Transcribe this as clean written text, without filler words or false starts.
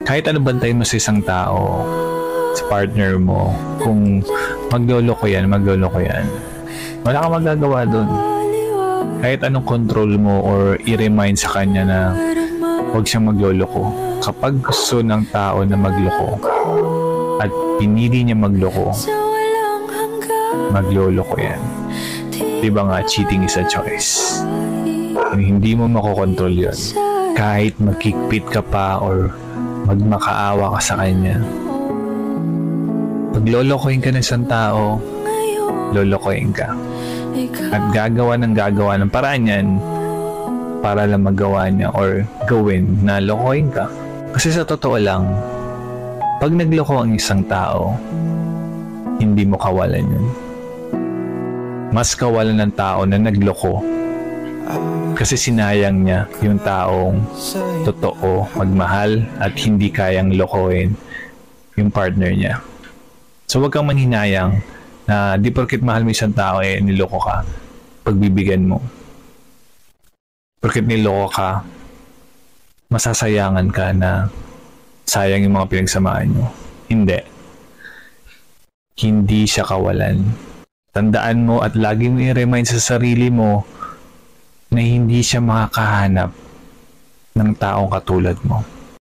Kahit ano bantayan mo sa isang tao, sa partner mo, kung magloloko yan, wala kang magagawa dun. Kahit anong control mo or i-remind sa kanya na huwag siyang magloloko. Kapag gusto ng tao na magloko at pinili niya magloko, magloloko yan. Diba nga, cheating is a choice. Hindi mo makokontrol yun. Kahit magkikpit ka pa or magmakaawa ka sa kanya. Pag lolokohin ka ng isang tao, lolokohin ka. At gagawa ng paraan yan para lang magawa niya or gawin na lokohin ka. Kasi sa totoo lang, pag nagloko ang isang tao, hindi mo kawalan yun. Mas kawalan ng tao na nagloko kasi sinayang niya yung taong totoo, magmahal at hindi kayang lokohin yung partner niya. So wag kang manhinayang na di porket mahal mo isang tao niloko ka, pagbibigyan mo. Porket niloko ka, masasayangan ka na sayang yung mga pinagsamahan nyo. Hindi. Hindi siya kawalan. Tandaan mo at lagi mo i-remind sa sarili mo na hindi siya makakahanap ng taong katulad mo.